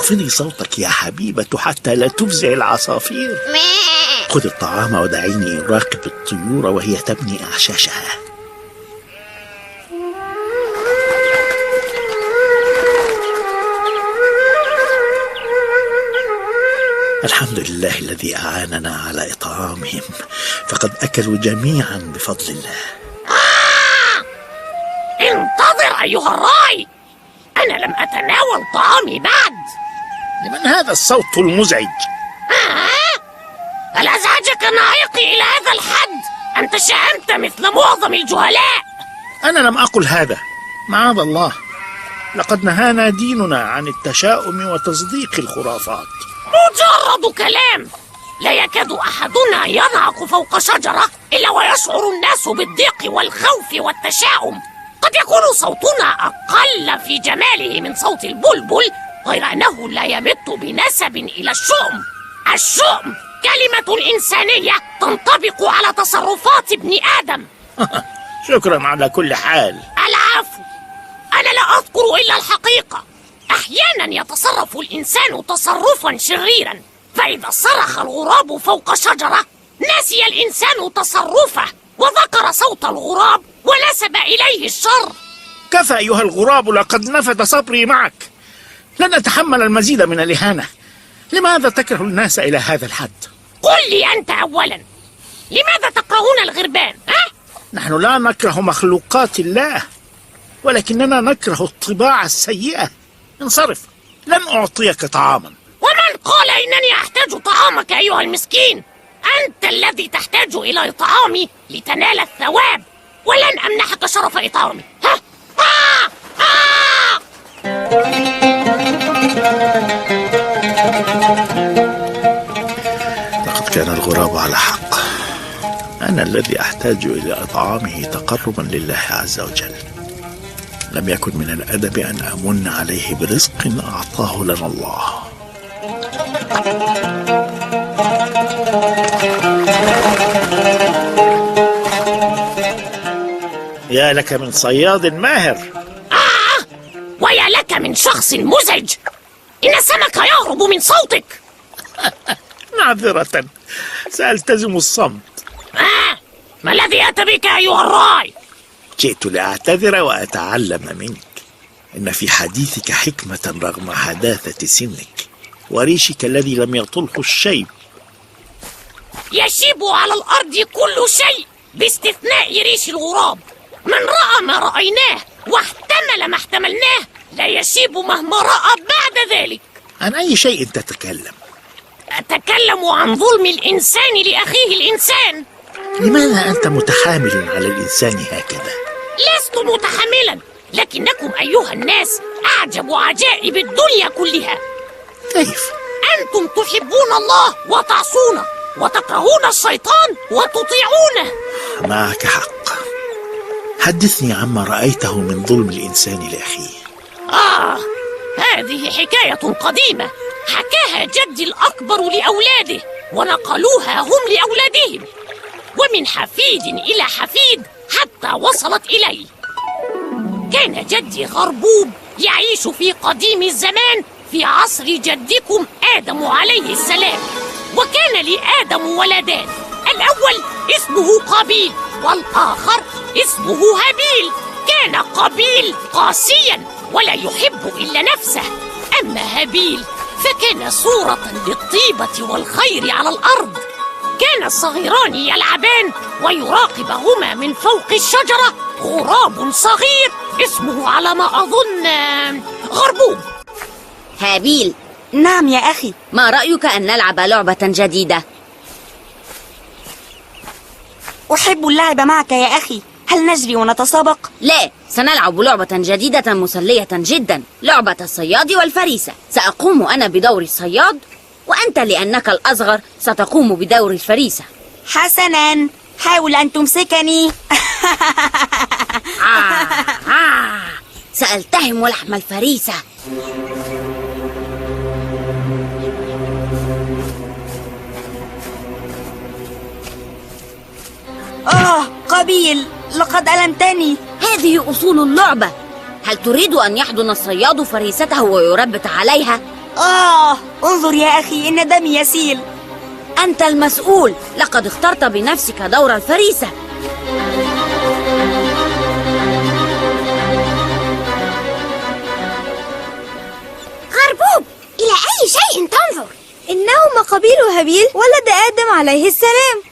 اخفضي صوتك يا حبيبة حتى لا تفزع العصافير. خذ الطعام ودعيني أراقب الطيور وهي تبني أعشاشها. الحمد لله الذي أعاننا على إطعامهم، فقد أكلوا جميعا بفضل الله. انتظر أيها الراعي، أنا لم أتناول طعامي بعد. لمن هذا الصوت المزعج؟ هل أزعجك نعيقي إلى هذا الحد؟ أنت شأنت مثل معظم الجهلاء. أنا لم أقل هذا، معاذ الله، لقد نهانا ديننا عن التشاؤم وتصديق الخرافات. مجرد كلام، لا يكاد أحدنا ينعق فوق شجرة إلا ويشعر الناس بالضيق والخوف والتشاؤم. قد يكون صوتنا أقل في جماله من صوت البلبل، غير أنه لا يمت بنسب إلى الشؤم. الشؤم كلمة إنسانية تنطبق على تصرفات ابن آدم. شكرا على كل حال. العفو، أنا لا أذكر إلا الحقيقة. أحيانا يتصرف الإنسان تصرفا شريرا، فإذا صرخ الغراب فوق شجرة نسي الإنسان تصرفه وذكر صوت الغراب ونسب إليه الشر. كفى أيها الغراب، لقد نفد صبري معك. لن أتحمل المزيد من الإهانة. لماذا تكره الناس إلى هذا الحد؟ قل لي أنت أولا، لماذا تكرهون الغربان؟ نحن لا نكره مخلوقات الله، ولكننا نكره الطباع السيئة. انصرف، لن أعطيك طعاما. ومن قال إنني أحتاج طعامك أيها المسكين؟ أنت الذي تحتاج إلى إطعامي لتنال الثواب، ولن أمنحك شرف إطعامي. لقد كان الغراب على حق. أنا الذي أحتاج إلى إطعامه تقربا لله عز وجل. لم يكن من الأدب أن أمن عليه برزق أعطاه لنا الله. يا لك من صياد ماهر. ويا لك من شخص مزعج. إن السمك يهرب من صوتك. معذرة، سألتزم الصمت. ما الذي أتى بك أيها الراعي؟ جئت لأعتذر وأتعلم منك. إن في حديثك حكمة رغم حداثة سنك وريشك الذي لم يطله الشيب. يشيب على الأرض كل شيء باستثناء ريش الغراب. من رأى ما رأيناه واحتمل ما احتملناه لا يشيب مهما رأى بعد ذلك. عن أي شيء تتكلم؟ أتكلم عن ظلم الإنسان لأخيه الإنسان. لماذا أنت متحامل على الإنسان هكذا؟ لست متحملا، لكنكم أيها الناس أعجب عجائب الدنيا كلها. كيف؟ أنتم تحبون الله وتعصونه، وتكرهون الشيطان وتطيعونه. معك حق. حدثني عما رأيته من ظلم الإنسان لأخيه. هذه حكاية قديمة حكاها جدي الأكبر لأولاده، ونقلوها هم لأولادهم، ومن حفيد إلى حفيد حتى وصلت إلي. كان جدي غربوب يعيش في قديم الزمان في عصر جدكم آدم عليه السلام، وكان لآدم ولدان، الأول اسمه قابيل والآخر اسمه هابيل. كان قابيل قاسيا ولا يحب إلا نفسه، أما هابيل فكان صورة للطيبة والخير على الأرض. كان الصغيران يلعبان ويراقبهما من فوق الشجرة غراب صغير اسمه على ما أظن غربوب. هابيل. نعم يا أخي. ما رأيك أن نلعب لعبة جديدة؟ أحب اللعب معك يا أخي. هل نجري ونتسابق؟ لا، سنلعب لعبة جديدة مسلية جدا، لعبة الصياد والفريسة. سأقوم أنا بدور الصياد، وأنت لأنك الأصغر ستقوم بدور الفريسة. حسنا، حاول أن تمسكني. سألتهم لحم الفريسة. قابيل، لقد ألمتني. هذه أصول اللعبة. هل تريد أن يحضن الصياد فريسته ويربت عليها، انظر يا أخي، إن دمي يسيل. أنت المسؤول، لقد اخترت بنفسك دور الفريسة. غربوب، إلى أي شيء تنظر؟ إنهما قبيل هابيل ولد آدم عليه السلام.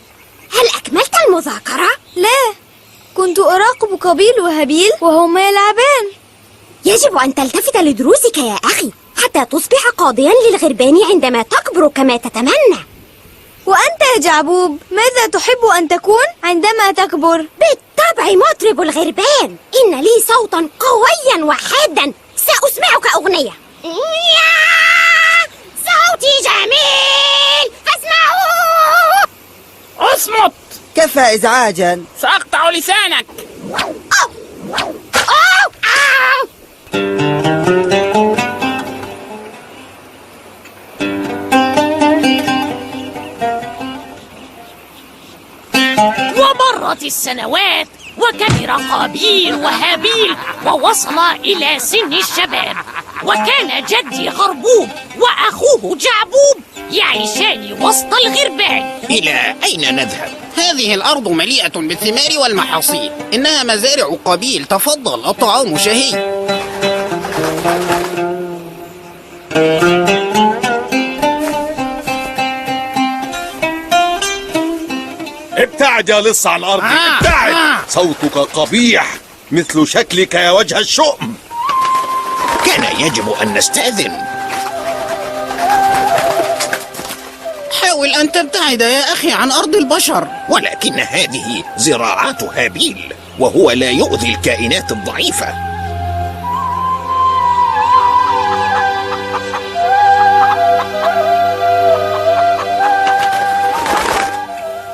هل أكملت المذاكرة؟ لا، كنت أراقب قبيل وهابيل وهما يلعبان. يجب أن تلتفت لدروسك يا أخي حتى تصبح قاضيا للغربان عندما تكبر كما تتمنى. وأنت يا جعبوب، ماذا تحب أن تكون عندما تكبر؟ بالطبع مطرب الغربان. إن لي صوتا قويا وحادا، سأسمعك أغنية. صوتي جميل فاسمعوه. اصمت! كفى إزعاجا. سأقطع لسانك. ومرت السنوات وكبر قابيل وهابيل ووصل إلى سن الشباب، وكان جدي غربوب وأخوه جعبوب يعيشان وسط الغربان. إلى أين نذهب؟ هذه الأرض مليئة بالثمار والمحاصيل، إنها مزارع قبيل. تفضل، الطعام شهي. ابتعد يا لص عن أرضي، ابتعد. صوتك قبيح مثل شكلك يا وجه الشؤم. كان يجب أن نستأذن. حاول أن تبتعد يا أخي عن أرض البشر. ولكن هذه زراعات هابيل، وهو لا يؤذي الكائنات الضعيفة.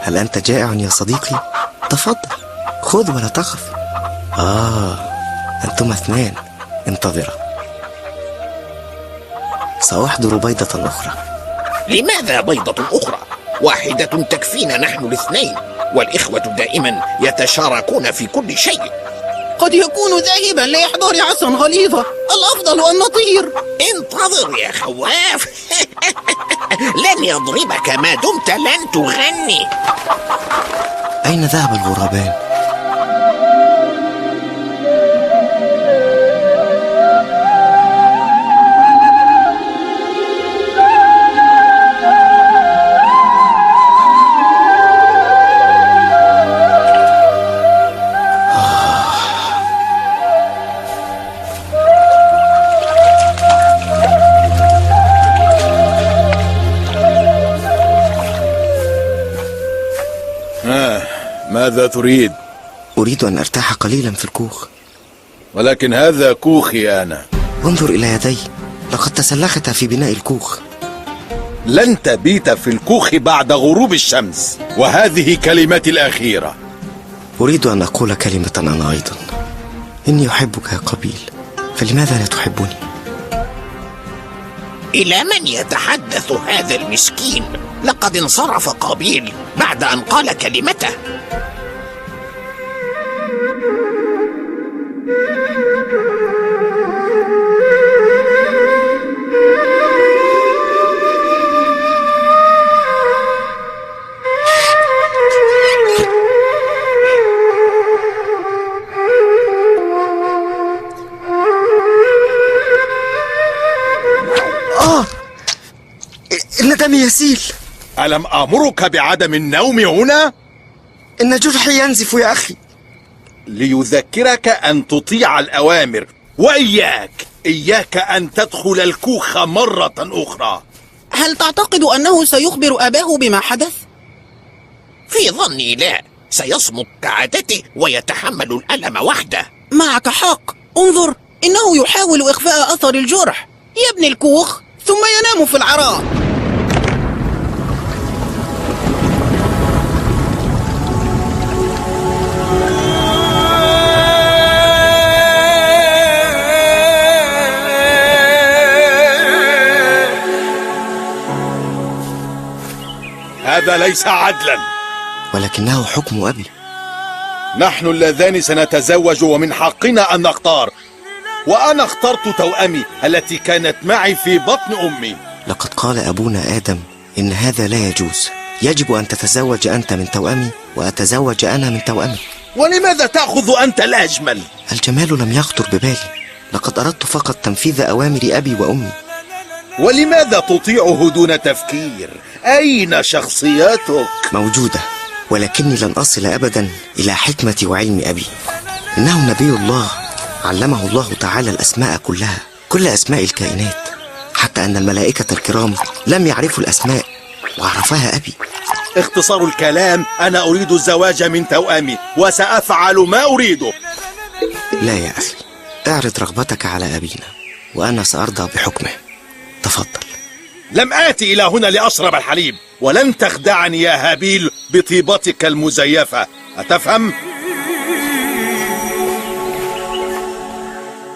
هل أنت جائع يا صديقي؟ تفضل، خذ ولا تخف. أنتما اثنان، انتظرا، سأحضر بيضة أخرى. لماذا بيضة أخرى؟ واحدة تكفينا نحن الاثنين، والإخوة دائما يتشاركون في كل شيء. قد يكون ذاهبا لإحضار عصا غليظة. الأفضل أن نطير. انتظر يا خواف. لن يضربك ما دمت لن تغني. أين ذهب الغرابان؟ ماذا تريد؟ أريد أن أرتاح قليلا في الكوخ. ولكن هذا كوخي أنا. انظر إلى يدي، لقد تسلخت في بناء الكوخ. لن تبيت في الكوخ بعد غروب الشمس، وهذه كلمتي الأخيرة. أريد أن أقول كلمة أنا أيضا. إني أحبك يا قبيل، فلماذا لا تحبني؟ إلى من يتحدث هذا المسكين؟ لقد انصرف قابيل بعد أن قال كلمته. إن دمي يسيل. ألم آمرك بعدم النوم هنا؟ إن جرحي ينزف يا أخي. ليذكرك أن تطيع الأوامر، وإياك أن تدخل الكوخ مرة أخرى. هل تعتقد أنه سيخبر أباه بما حدث؟ في ظني لا، سيصمت كعادته ويتحمل الألم وحده. معك حق، انظر، إنه يحاول إخفاء أثر الجرح. يبني الكوخ ثم ينام في العراء. هذا ليس عدلا. ولكنه حكم أبي. نحن اللذان سنتزوج ومن حقنا أن نختار. وأنا اخترت توأمي التي كانت معي في بطن أمي. لقد قال أبونا آدم إن هذا لا يجوز. يجب أن تتزوج أنت من توأمي وأتزوج أنا من توأمي. ولماذا تأخذ أنت الأجمل؟ الجمال لم يخطر ببالي. لقد أردت فقط تنفيذ أوامر أبي وأمي. ولماذا تطيعه دون تفكير؟ أين شخصيتك؟ موجودة، ولكني لن أصل أبدا إلى حكمة وعلم أبي. إنه نبي الله، علمه الله تعالى الأسماء كلها، كل أسماء الكائنات، حتى أن الملائكة الكرام لم يعرفوا الأسماء وعرفها أبي. اختصار الكلام، أنا أريد الزواج من توأمي وسأفعل ما أريده. لا يا أخي، اعرض رغبتك على أبينا وأنا سأرضى بحكمه. تفضل. لم آتي إلى هنا لأشرب الحليب، ولن تخدعني يا هابيل بطيبتك المزيفة، أتفهم؟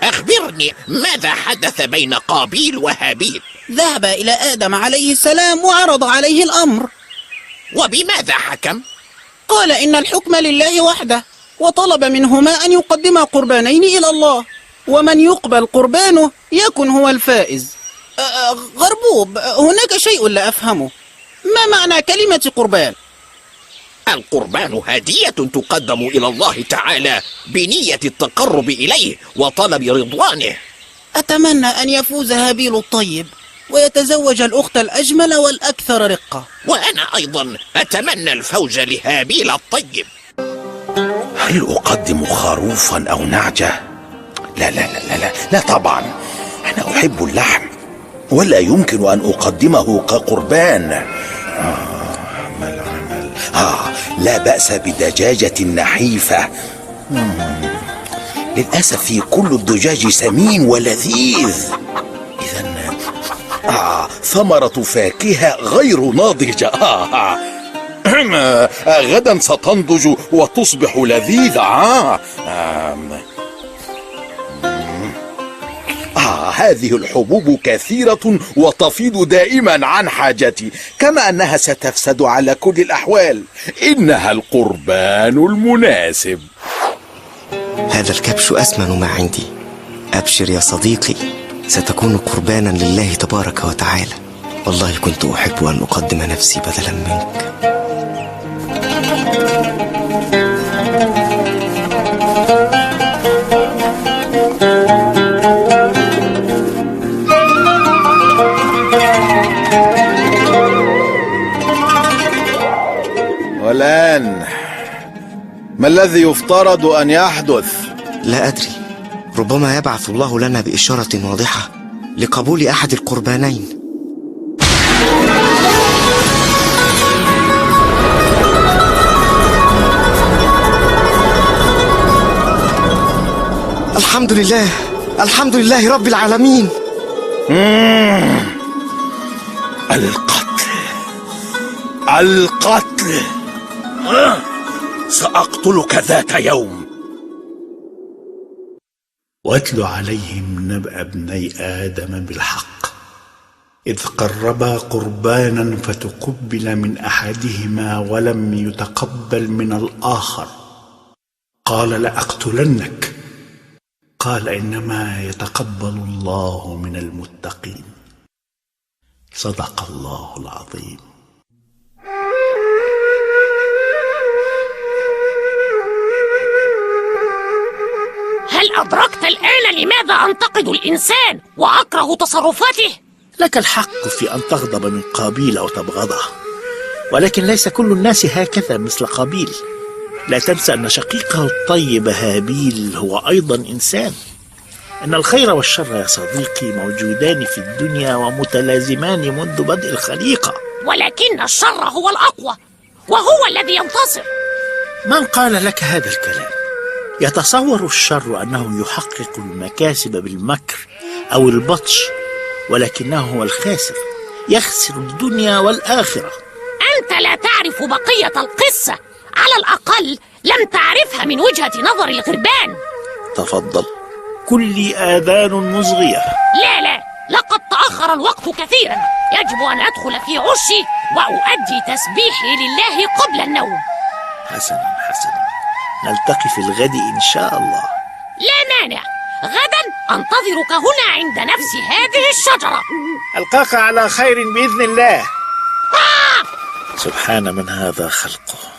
أخبرني ماذا حدث بين قابيل وهابيل؟ ذهب إلى آدم عليه السلام وعرض عليه الأمر. وبماذا حكم؟ قال إن الحكم لله وحده، وطلب منهما أن يقدما قربانين إلى الله، ومن يقبل قربانه يكن هو الفائز. غربوب، هناك شيء لا أفهمه. ما معنى كلمة قربان؟ القربان هدية تقدم إلى الله تعالى بنية التقرب إليه وطلب رضوانه. أتمنى أن يفوز هابيل الطيب ويتزوج الأخت الأجمل والأكثر رقة. وأنا أيضا أتمنى الفوز لهابيل الطيب. هل أقدم خروفا أو نعجة؟ لا لا لا لا لا, لا طبعا، أنا أحب اللحم ولا يمكن أن أقدمه كقربان. لا بأس بدجاجة نحيفة. للأسف كل الدجاج سمين ولذيذ. إذن ثمرة فاكهة غير ناضجة. غدا ستنضج وتصبح لذيذة. هذه الحبوب كثيرة وتفيض دائما عن حاجتي، كما أنها ستفسد على كل الأحوال. إنها القربان المناسب. هذا الكبش أثمن ما عندي. أبشر يا صديقي، ستكون قربانا لله تبارك وتعالى. والله كنت أحب أن أقدم نفسي بدلا منك. والآن ما الذي يفترض أن يحدث؟ لا أدري، ربما يبعث الله لنا بإشارة واضحة لقبول أحد القربانين. الحمد لله، الحمد لله رب العالمين. القتل سأقتلك ذات يوم. واتل عليهم نبأ ابني آدم بالحق إذ قربا قربانا فتقبل من أحدهما ولم يتقبل من الآخر قال لأقتلنك قال إنما يتقبل الله من المتقين. صدق الله العظيم. هل أدركت الآن لماذا أنتقد الإنسان وأكره تصرفاته؟ لك الحق في أن تغضب من قابيل أو تبغضه، ولكن ليس كل الناس هكذا مثل قابيل. لا تنسى أن شقيقه الطيب هابيل هو أيضا إنسان. إن الخير والشر يا صديقي موجودان في الدنيا ومتلازمان منذ بدء الخليقة، ولكن الشر هو الأقوى وهو الذي ينتصر. من قال لك هذا الكلام؟ يتصور الشر أنه يحقق المكاسب بالمكر أو البطش، ولكنه هو الخاسر، يخسر الدنيا والآخرة. أنت لا تعرف بقية القصة، على الأقل لم تعرفها من وجهة نظر الغربان. تفضل، كل آذان مصغية. لا، لقد تأخر الوقت كثيرا. يجب أن أدخل في عشي وأؤدي تسبيحي لله قبل النوم. حسنا، نلتقي في الغد إن شاء الله. لا مانع، غدا أنتظرك هنا عند نفس هذه الشجرة. ألقاك على خير بإذن الله. سبحان من هذا خلقه.